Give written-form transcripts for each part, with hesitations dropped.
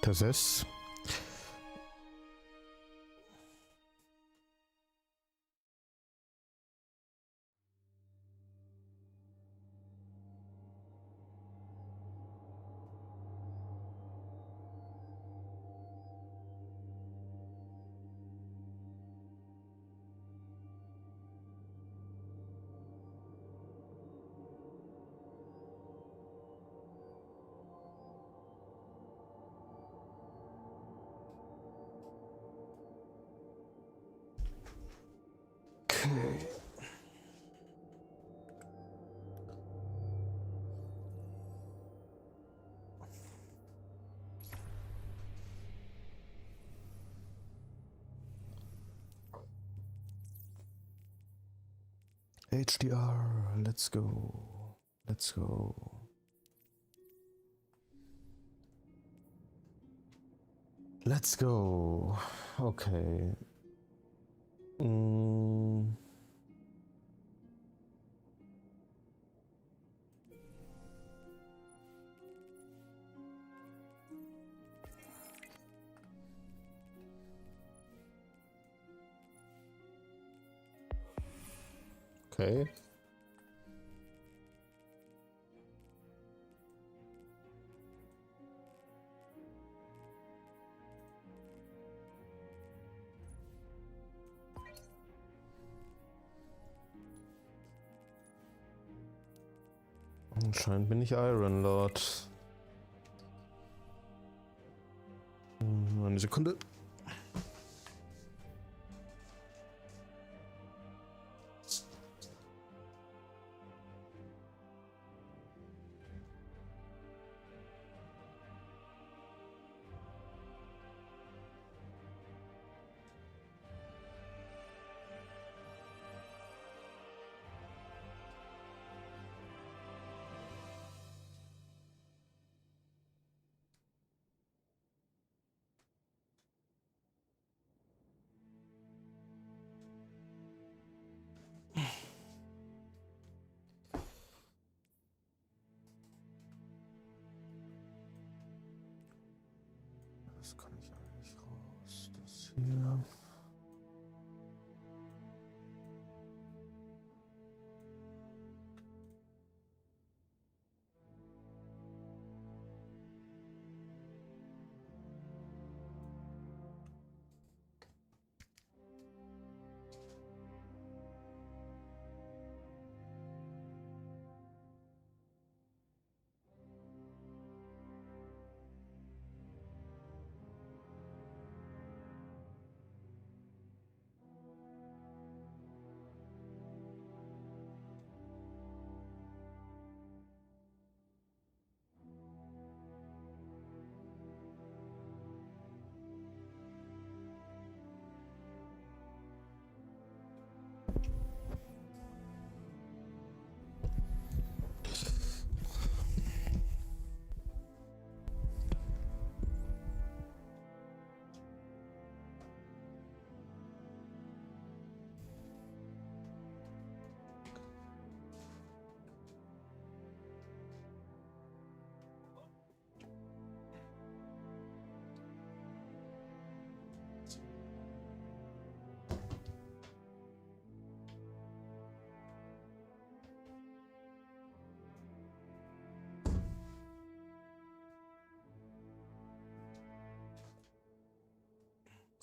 Das ist. Okay. HDR, let's go. Let's go. Let's go. Okay. Okay. Anscheinend bin ich Iron Lord. Eine Sekunde. Das kann ich eigentlich raus. Das hier.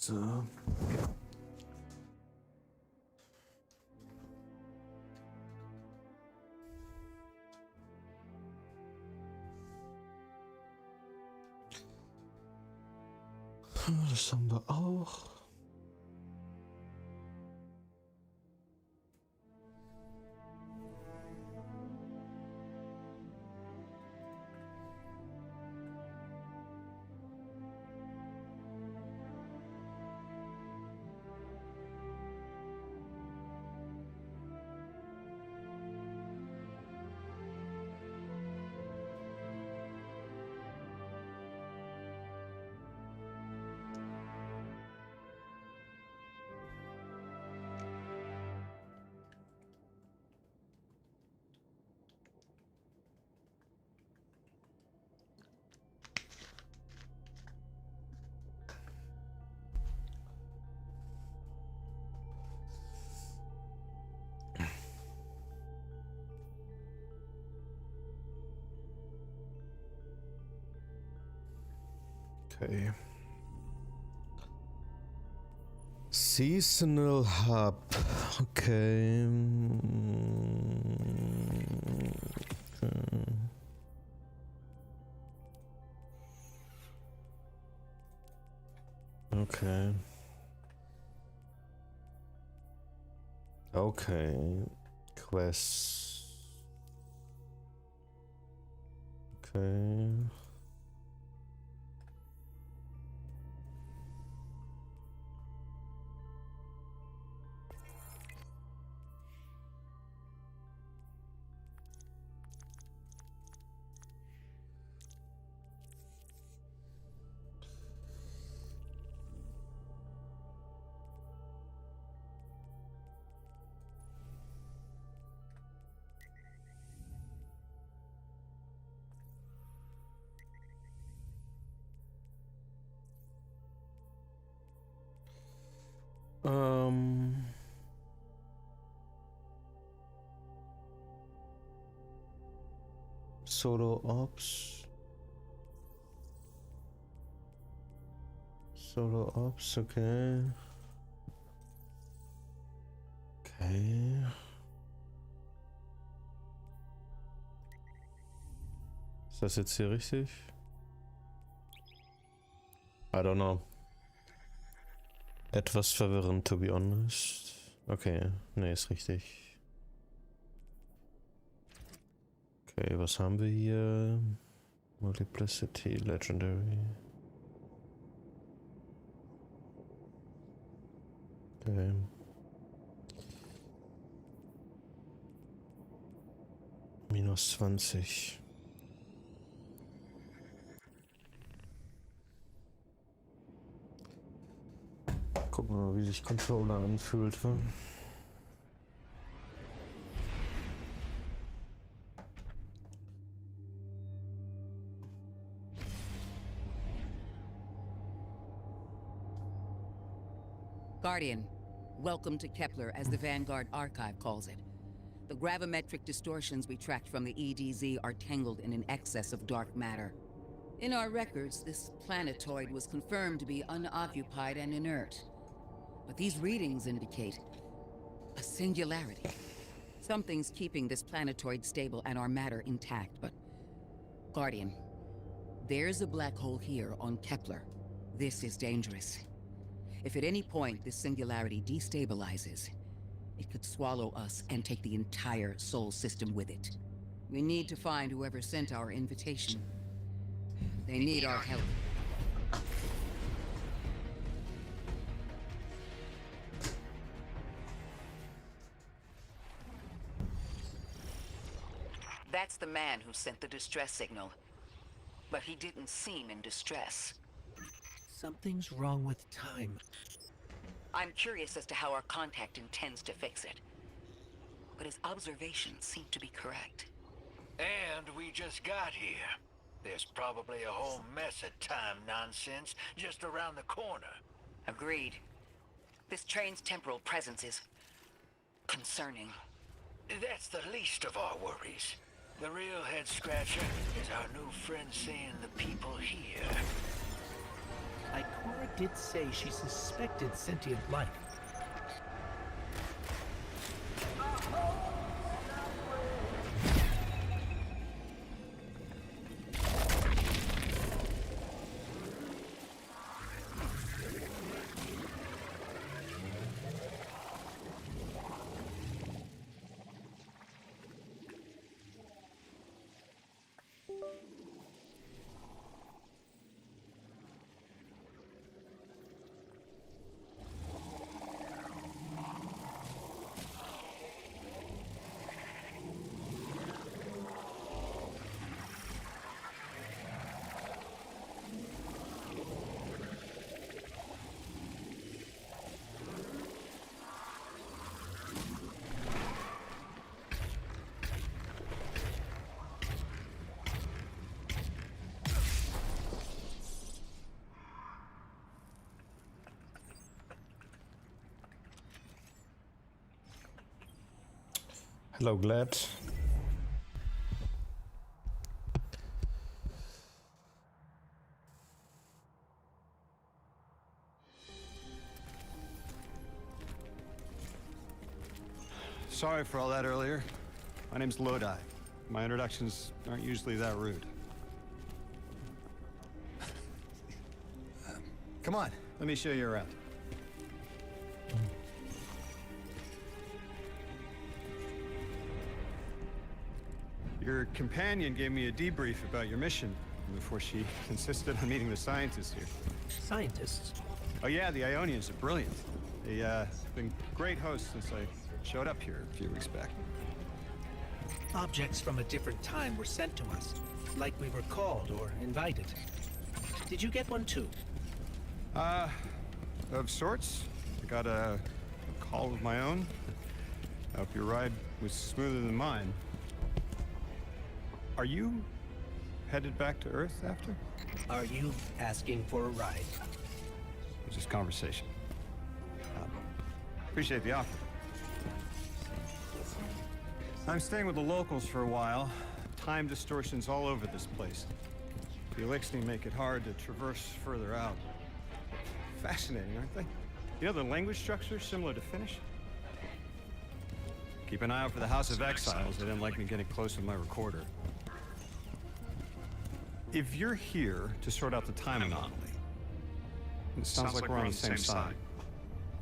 So. Das haben wir auch. Okay. Seasonal hub. Okay. Okay. Okay. Quests. Okay. Solo ops. Solo ops, okay. Okay. Ist das jetzt hier richtig? I don't know. Etwas verwirrend, to be honest. Okay, nee, ist richtig. Okay, was haben wir hier? Multiplicity, Legendary. Okay. Minus 20. Gucken wir mal, wie sich Controller anfühlt. Guardian, welcome to Kepler, as the Vanguard Archive calls it. The gravimetric distortions we tracked from the EDZ are tangled in an excess of dark matter. In our records, this planetoid was confirmed to be unoccupied and inert. But these readings indicate a singularity. Something's keeping this planetoid stable and our matter intact, but... Guardian, there's a black hole here on Kepler. This is dangerous. If at any point this singularity destabilizes, it could swallow us and take the entire Sol system with it. We need to find whoever sent our invitation. They need our help. That's the man who sent the distress signal. But he didn't seem in distress. Something's wrong with time. I'm curious as to how our contact intends to fix it. But his observations seem to be correct. And we just got here. There's probably a whole mess of time nonsense just around the corner. Agreed. This train's temporal presence is... concerning. That's the least of our worries. The real head-scratcher is our new friend seeing the people here. Ikora did say she suspected sentient life. Hello, Glad. Sorry for all that earlier. My name's Lodi. My introductions aren't usually that rude. Come on, let me show you around. Your companion gave me a debrief about your mission before she insisted on meeting the scientists here. Scientists? Oh yeah, the Ionians are brilliant. They've been great hosts since I showed up here a few weeks back. Objects from a different time were sent to us, like we were called or invited. Did you get one too? Of sorts. I got a call of my own. I hope your ride was smoother than mine. Are you headed back to Earth after? Are you asking for a ride? It's just conversation. Appreciate the offer. I'm staying with the locals for a while. Time distortions all over this place. The Elixni make it hard to traverse further out. Fascinating, aren't they? You know, the language structure is similar to Finnish. Keep an eye out for the House of Exiles. They didn't like me getting close with my recorder. If you're here to sort out the time anomaly, it sounds like we're on the same side.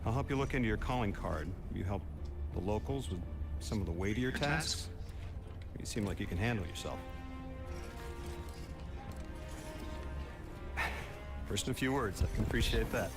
I'll help you look into your calling card. You help the locals with some of the weightier tasks. You seem like you can handle yourself. First, a few words. I can appreciate that.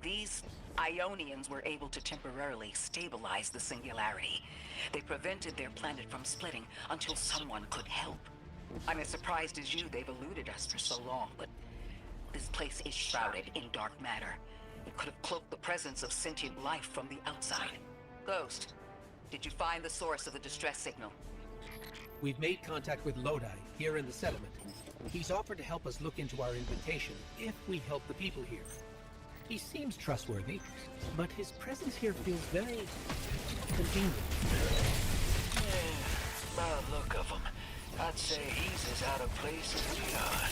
These Ionians were able to temporarily stabilize the singularity. They prevented their planet from splitting until someone could help. I'm as surprised as you they've eluded us for so long, but this place is shrouded in dark matter. It could have cloaked the presence of sentient life from the outside. Ghost, did you find the source of the distress signal? We've made contact with Lodi, here in the settlement. He's offered to help us look into our invitation, if we help the people here. He seems trustworthy, but his presence here feels very convenient. Yeah, by the look of him, I'd say he's as out of place as we are.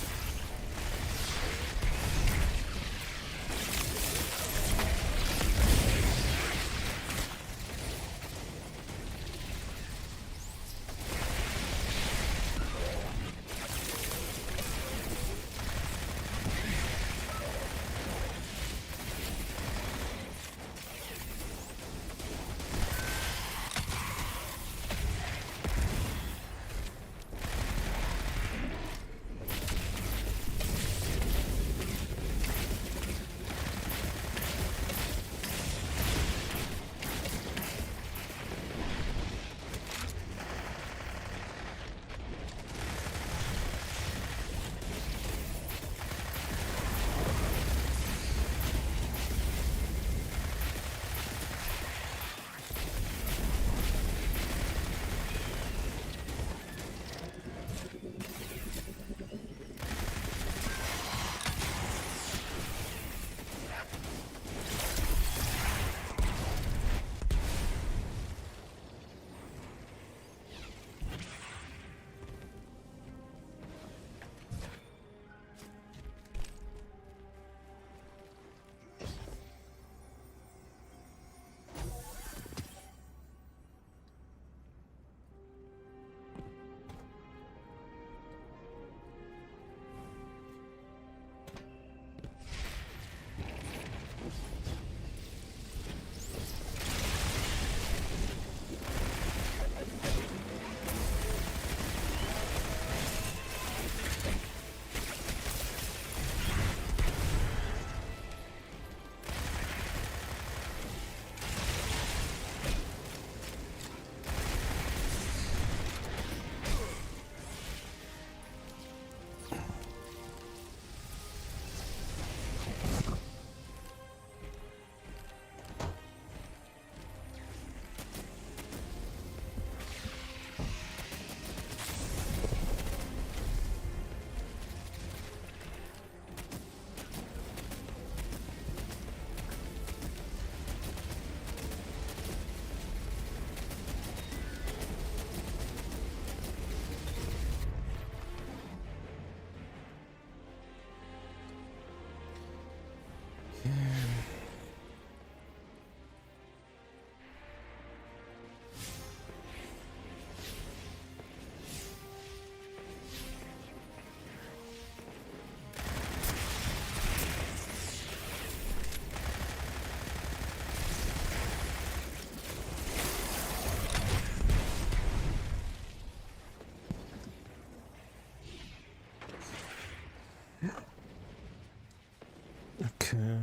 Okay.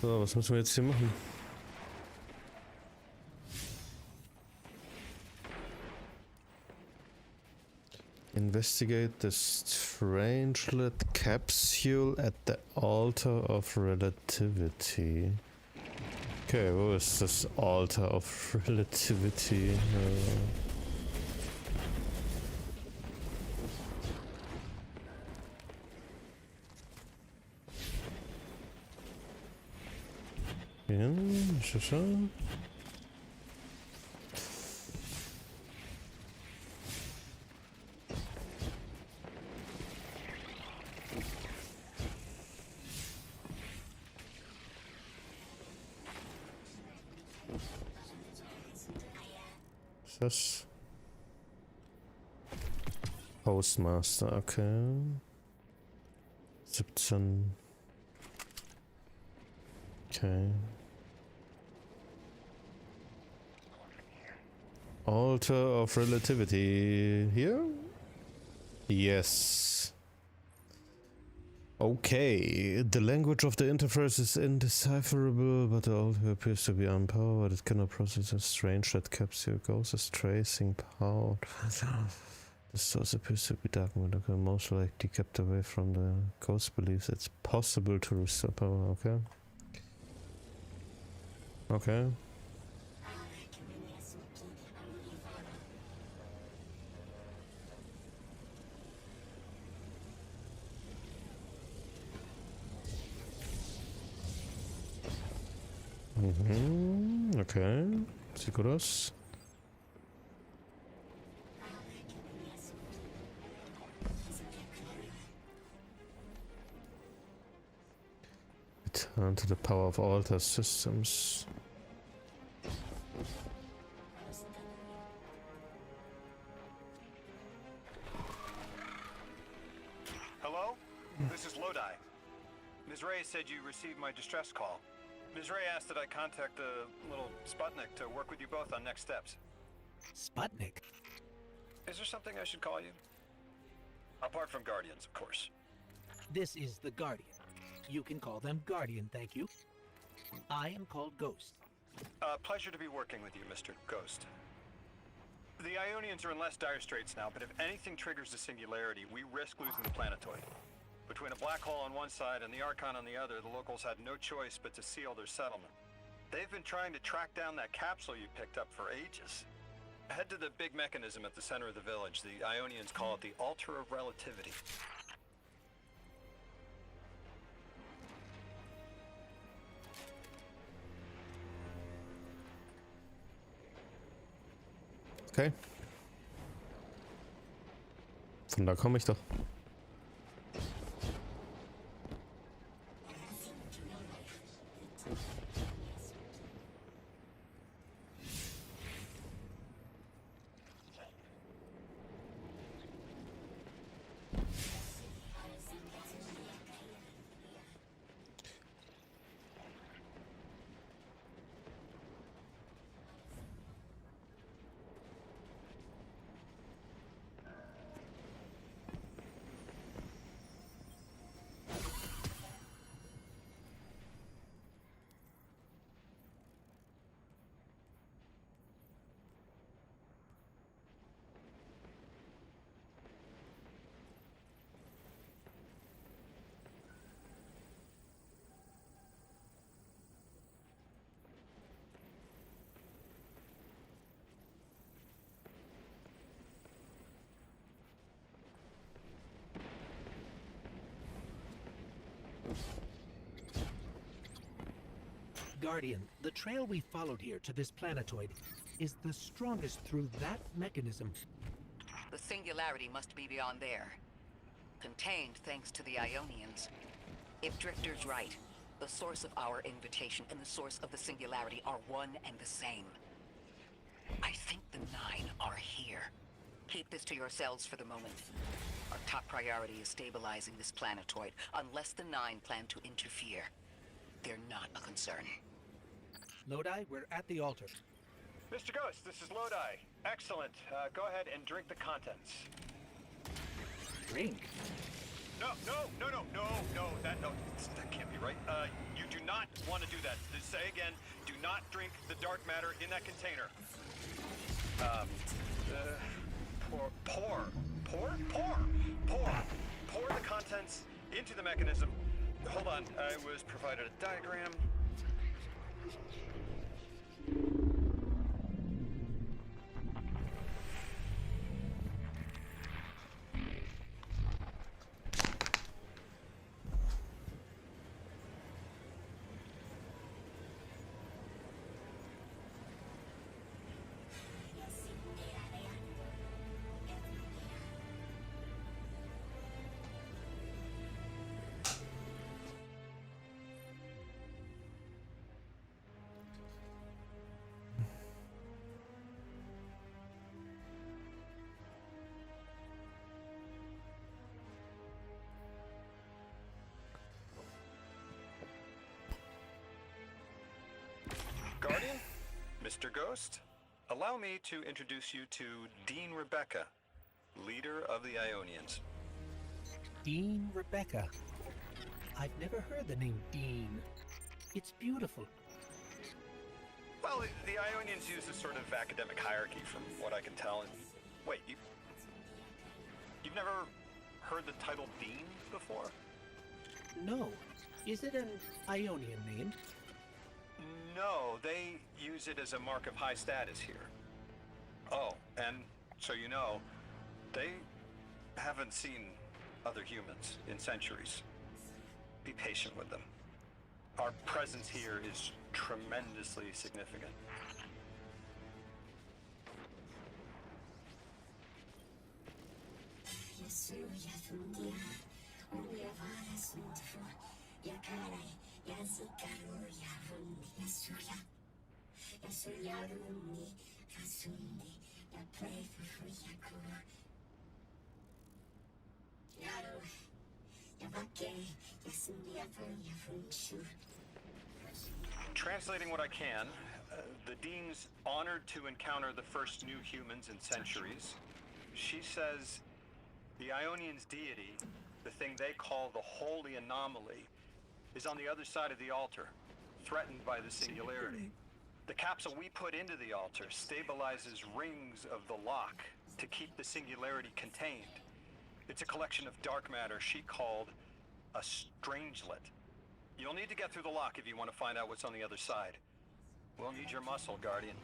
So, was müssen wir jetzt hier machen? Investigate the strangelet capsule at the altar of relativity. Okay, wo ist das Altar of Relativity? Ja, schon. Das Postmaster, okay. 17. Okay. Altar of Relativity here? Yes. Okay. The language of the interface is indecipherable, but the altar appears to be unpowered. It cannot process a strange that capsule goes as tracing power. The source appears to be dark and most likely kept away from the ghost believes it's possible to restore power. Okay. Okay. Okay. Sieht gut aus. Return to the power of altar systems. Hello? This is Lodi. Ms. Ray said you received my distress call. Ms. Ray asked that I contact the little Sputnik to work with you both on next steps. Sputnik? Is there something I should call you? Apart from Guardians, of course. This is the Guardian. You can call them Guardian, thank you. I am called Ghost. Pleasure to be working with you, Mr. Ghost. The Ionians are in less dire straits now, but if anything triggers the singularity, we risk losing the planetoid. Between a black hole on one side and the Archon on the other, the locals had no choice but to seal their settlement. They've been trying to track down that capsule you picked up for ages. Head to the big mechanism at the center of the village. The Ionians call it the Altar of Relativity. Okay. Von da komme ich doch. Guardian, the trail we followed here to this planetoid is the strongest through that mechanism. The singularity must be beyond there. Contained thanks to the Ionians. If Drifter's right, the source of our invitation and the source of the singularity are one and the same. I think the Nine are here. Keep this to yourselves for the moment. Our top priority is stabilizing this planetoid, unless the Nine plan to interfere. They're not a concern. Lodi, we're at the altar. Mr. Ghost, this is Lodi. Excellent. Go ahead and drink the contents. Drink? That can't be right. You do not want to do that. Say again, do not drink the dark matter in that container. Pour the contents into the mechanism. Hold on, I was provided a diagram. Guardian, Mr. Ghost, allow me to introduce you to Dean Rebecca, leader of the Ionians. Dean Rebecca. I've never heard the name Dean. It's beautiful. Well, the Ionians use a sort of academic hierarchy from what I can tell. And wait, you've never heard the title Dean before? No. Is it an Ionian name? No, they use it as a mark of high status here. Oh, and so you know, they haven't seen other humans in centuries. Be patient with them. Our presence here is tremendously significant. Translating what I can, the Dean's honored to encounter the first new humans in centuries. She says the Ionians' deity, the thing they call the holy anomaly, is on the other side of the altar, threatened by the singularity. The capsule we put into the altar stabilizes rings of the lock to keep the singularity contained. It's a collection of dark matter she called a strangelet. You'll need to get through the lock if you want to find out what's on the other side. We'll need your muscle, Guardian.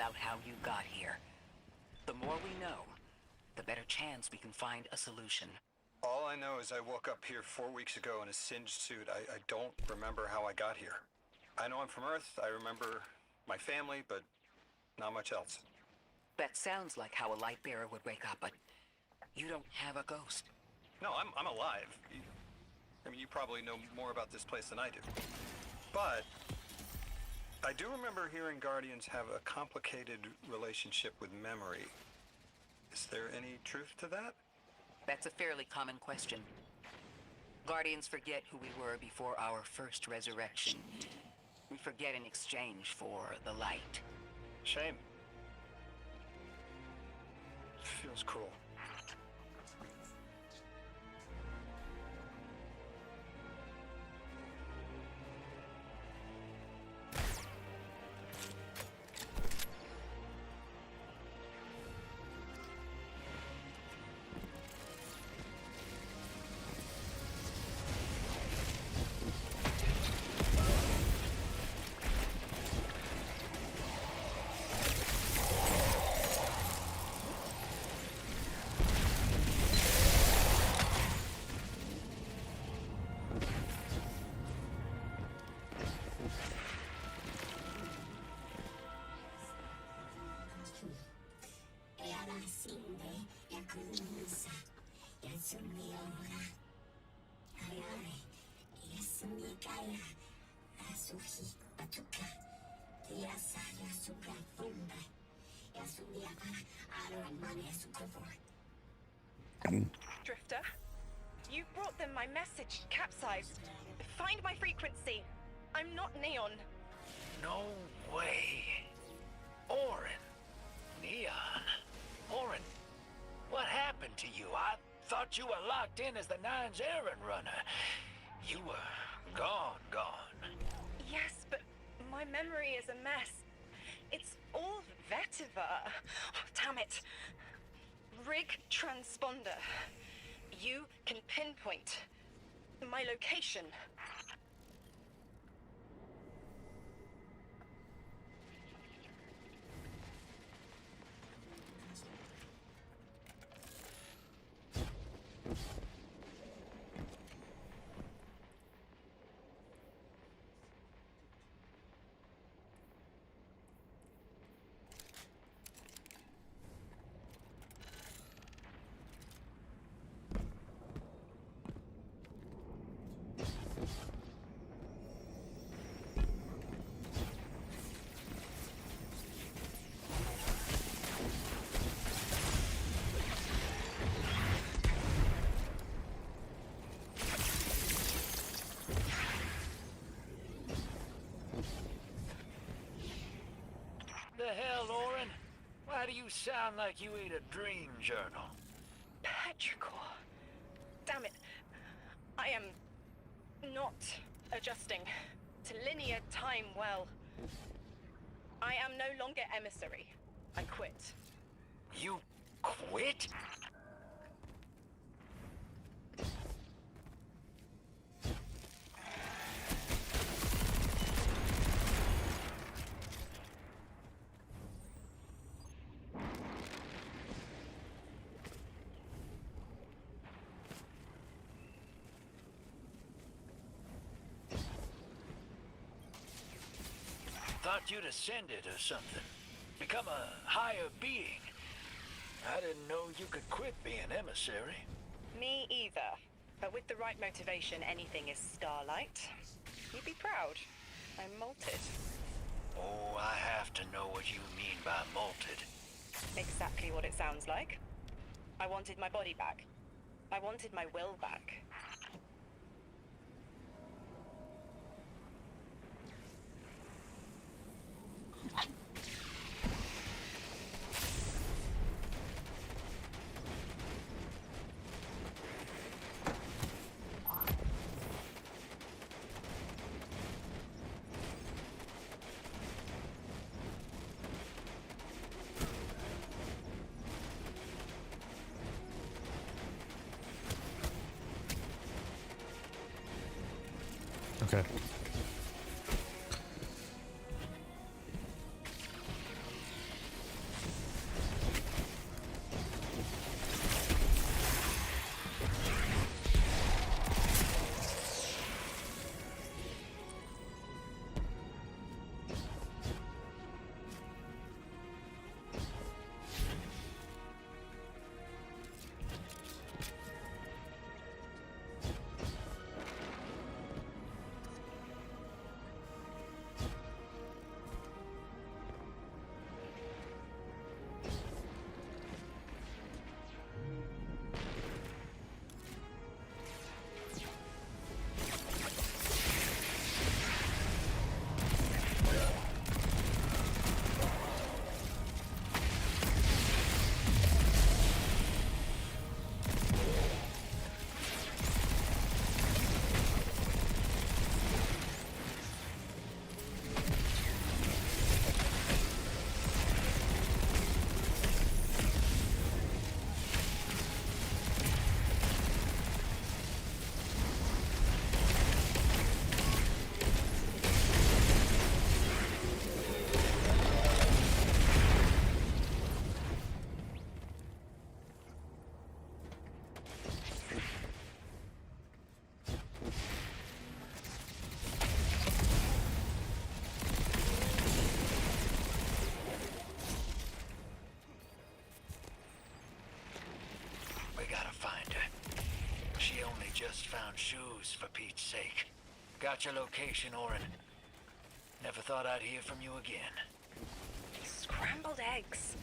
about how you got here. The more we know, the better chance we can find a solution. All I know is I woke up here 4 weeks ago in a singed suit. I don't remember how I got here. I know I'm from Earth. I remember my family, but not much else. That sounds like how a light bearer would wake up, but you don't have a ghost. No, I'm alive. I mean, you probably know more about this place than I do. But I do remember hearing Guardians have a complicated relationship with memory. Is there any truth to that? That's a fairly common question. Guardians forget who we were before our first resurrection. We forget in exchange for the light. Shame. Feels cruel. Drifter, you brought them my message, capsized. Find my frequency. I'm not Neon. No way. Orin. Neon. Orin, what happened to you? I thought you were locked in as the Nine's errand runner. You were gone. Yes, but my memory is a mess. It's all vetiver. Oh, damn it. Rig transponder. You can pinpoint my location. The hell, Orin? Why do you sound like you ate a dream journal? Petrichor. Damn it. I am not adjusting to linear time well. I am no longer emissary. I quit. You quit? Thought you'd ascended or something. Become a higher being. I didn't know you could quit being emissary. Me either. But with the right motivation, anything is Starlight. You'd be proud. I'm molted. Oh, I have to know what you mean by molted. Exactly what it sounds like. I wanted my body back. I wanted my will back. Okay. just found shoes, for Pete's sake. Got your location, Orin. Never thought I'd hear from you again. Scrambled eggs.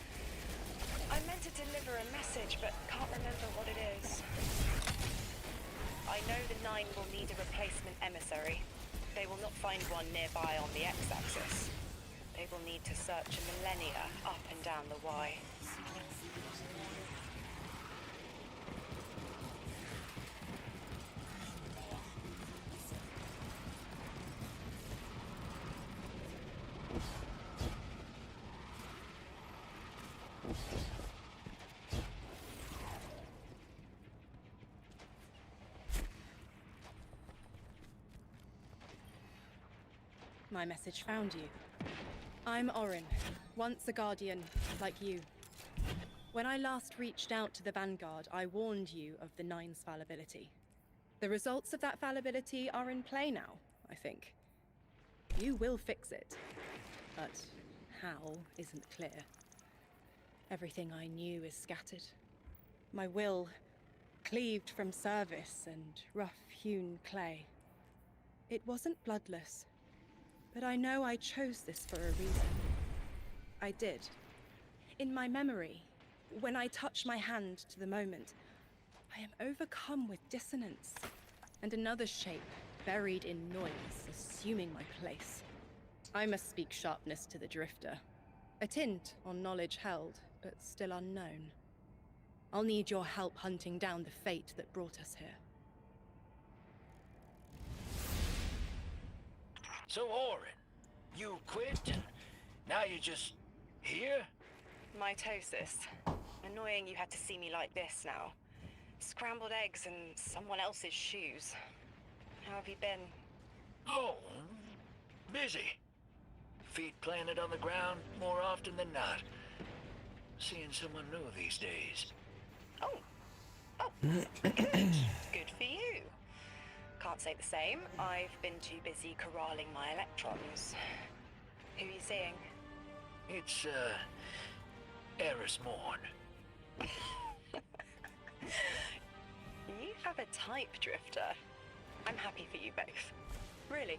I meant to deliver a message, but can't remember what it is. I know the Nine will need a replacement emissary. They will not find one nearby on the X-axis. They will need to search a millennia up and down the Y. My message found you. I'm Orin, once a Guardian, like you. When I last reached out to the Vanguard, I warned you of the Nine's fallibility. The results of that fallibility are in play now, I think. You will fix it, but how isn't clear. Everything I knew is scattered. My will, cleaved from service and rough-hewn clay. It wasn't bloodless. But I know I chose this for a reason. I did. In my memory, when I touch my hand to the moment, I am overcome with dissonance, and another shape, buried in noise, assuming my place. I must speak sharpness to the Drifter. A tint on knowledge held, but still unknown. I'll need your help hunting down the fate that brought us here. So, Orin, you quit and now you're just here? Mitosis. Annoying you had to see me like this now. Scrambled eggs and someone else's shoes. How have you been? Oh, busy. Feet planted on the ground more often than not. Seeing someone new these days. Oh, good. Good for you. Can't say the same. I've been too busy corralling my electrons. Who are you seeing? It's, Eris Morn. You have a type, Drifter. I'm happy for you both. Really.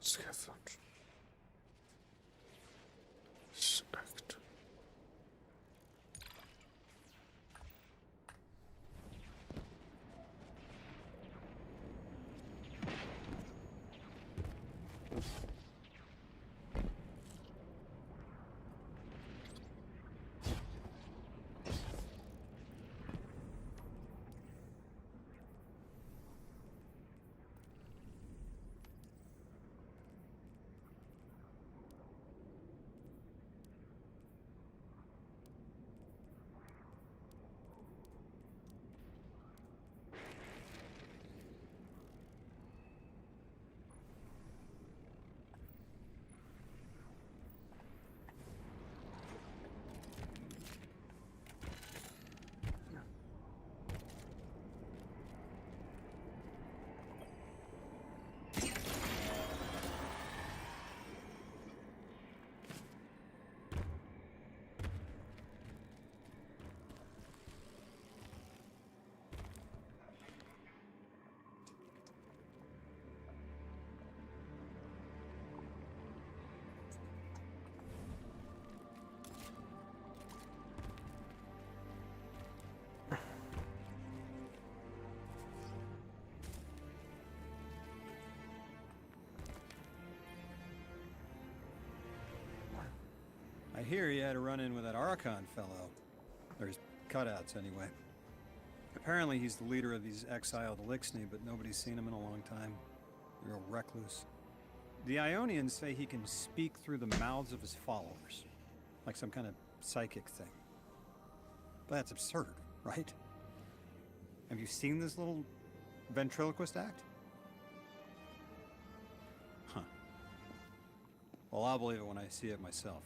Scavenge. Select. I hear you had a run-in with that Archon fellow. Or his cutouts, anyway. Apparently he's the leader of these exiled Elixni, but nobody's seen him in a long time. A real recluse. The Ionians say he can speak through the mouths of his followers. Like some kind of psychic thing. But that's absurd, right? Have you seen this little ventriloquist act? Huh. Well, I'll believe it when I see it myself.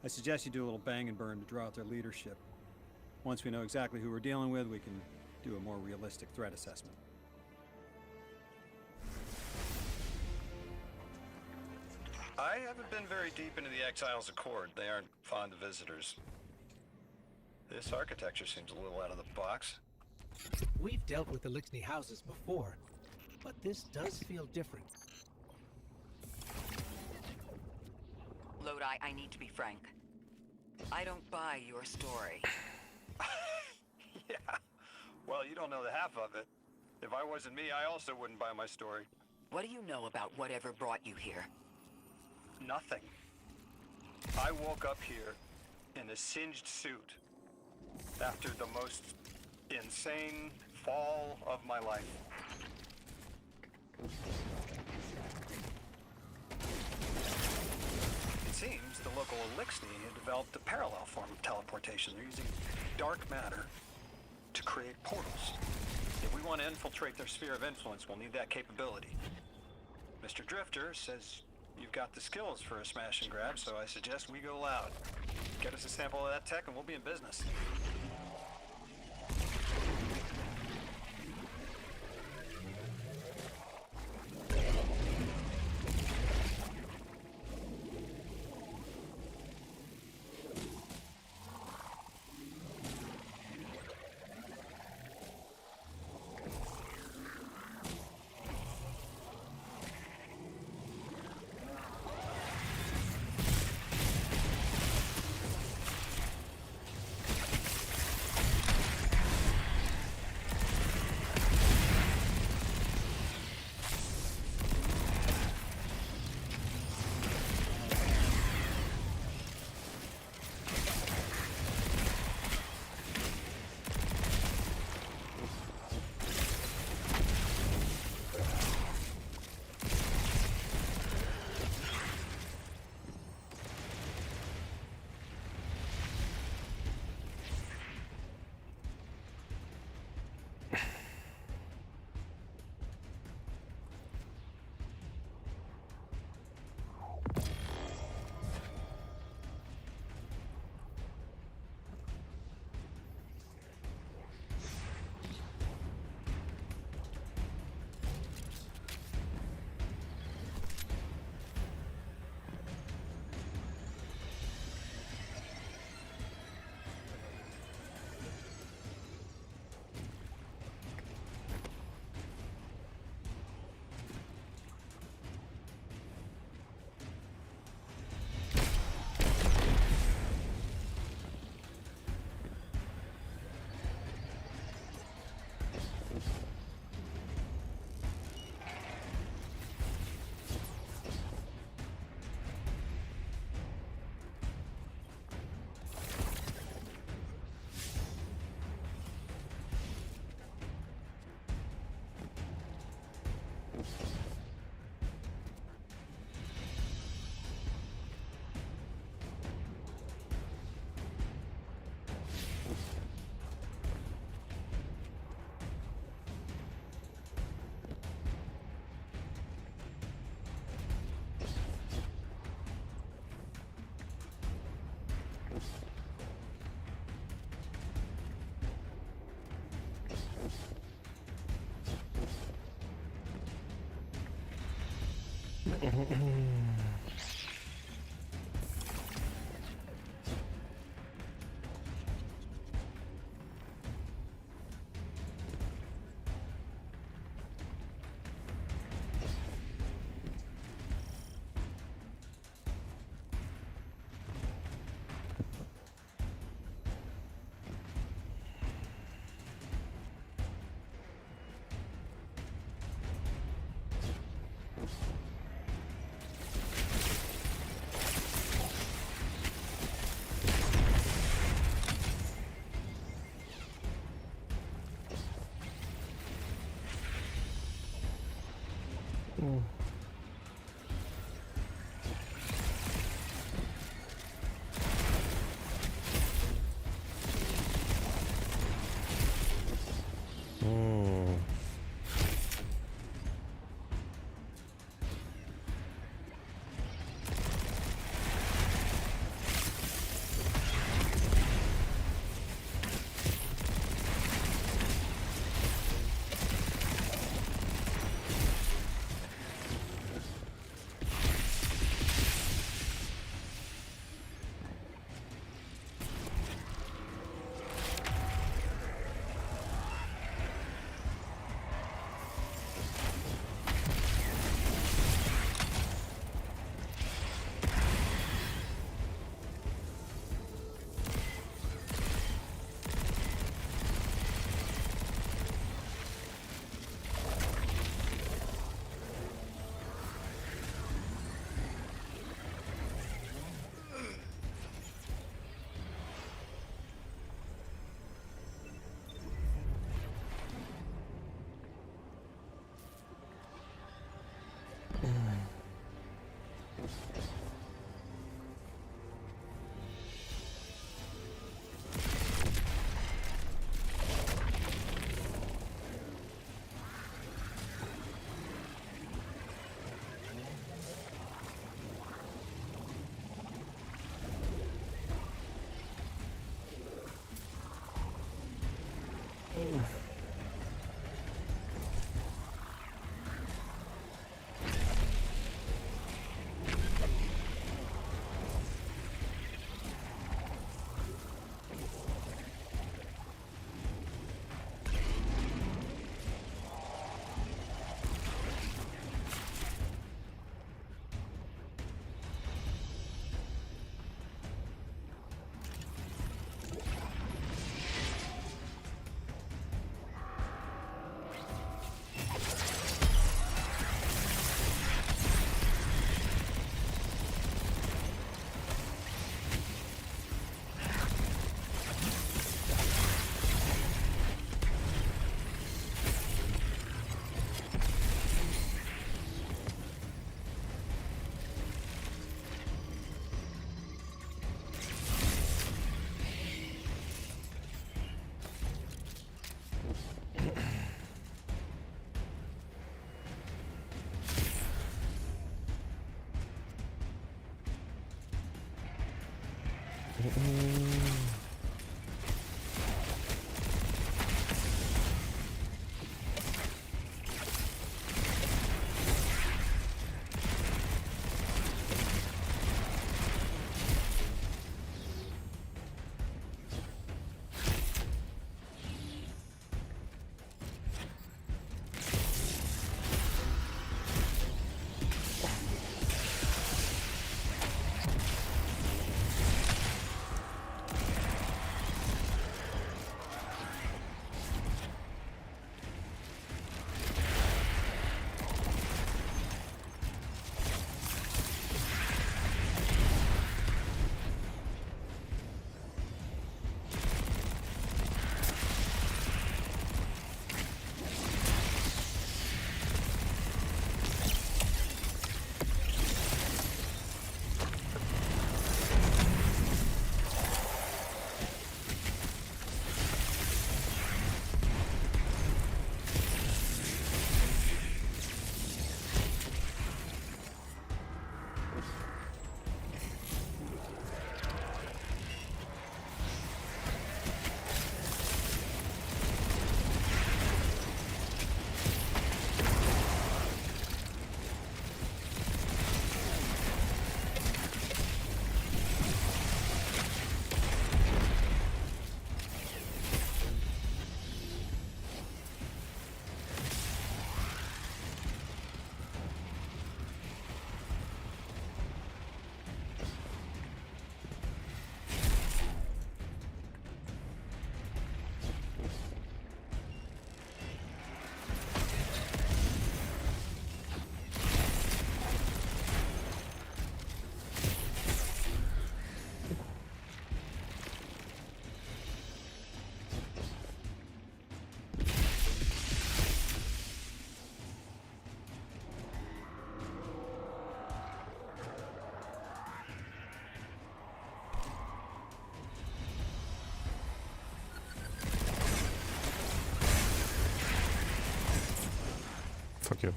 I suggest you do a little bang and burn to draw out their leadership. Once we know exactly who we're dealing with, we can do a more realistic threat assessment. I haven't been very deep into the Exiles' Accord. They aren't fond of visitors. This architecture seems a little out of the box. We've dealt with Elixni houses before, but this does feel different. Lodi, I need to be frank. I don't buy your story. Yeah. Well, you don't know the half of it. If I wasn't me, I also wouldn't buy my story. What do you know about whatever brought you here? Nothing. I woke up here in a singed suit after the most insane fall of my life. It seems the local Elixni have developed a parallel form of teleportation. They're using dark matter to create portals. If we want to infiltrate their sphere of influence, we'll need that capability. Mr. Drifter says you've got the skills for a smash and grab, so I suggest we go loud. Get us a sample of that tech and we'll be in business. Oh. Fuck you.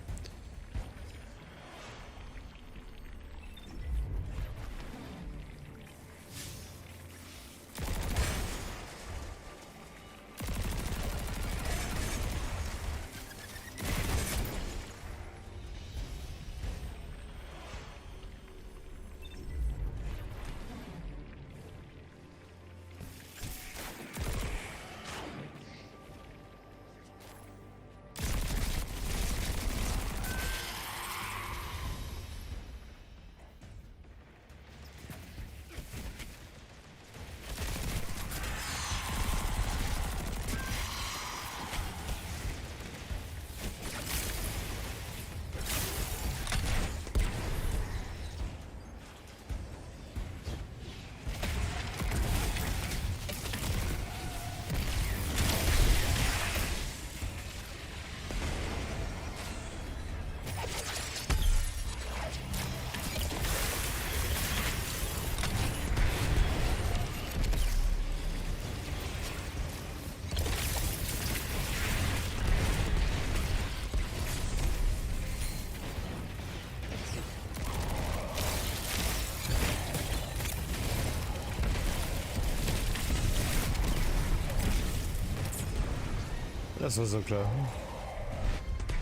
Das war so klar.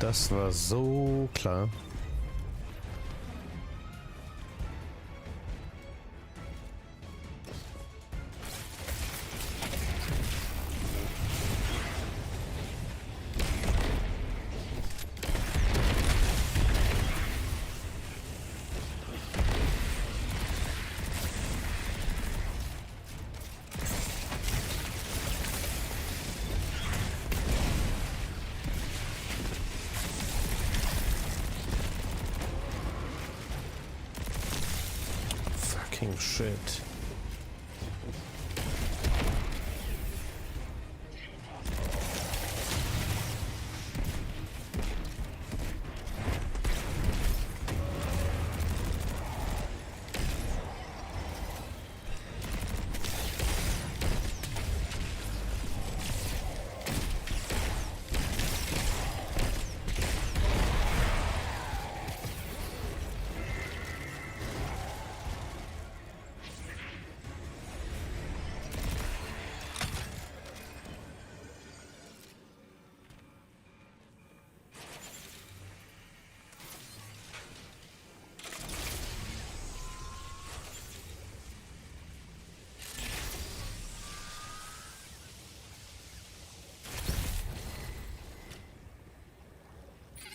Das war so klar. Fucking shit.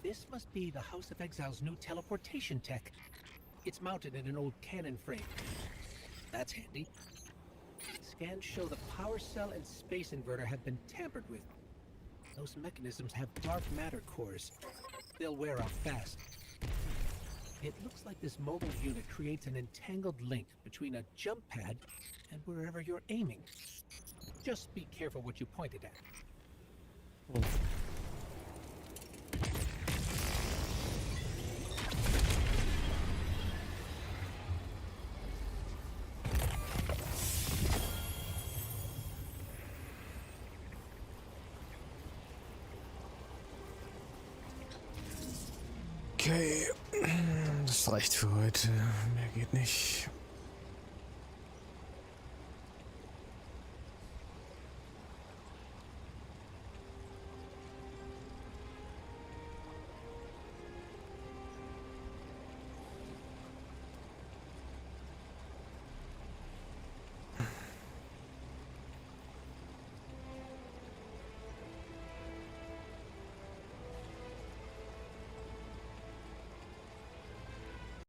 This must be the House of Exile's new teleportation tech. It's mounted in an old cannon frame. That's handy. Scans show the power cell and space inverter have been tampered with. Those mechanisms have dark matter cores. They'll wear out fast. It looks like this mobile unit creates an entangled link between a jump pad and wherever you're aiming. Just be careful what you point it at. Okay, das reicht für heute. Mehr geht nicht.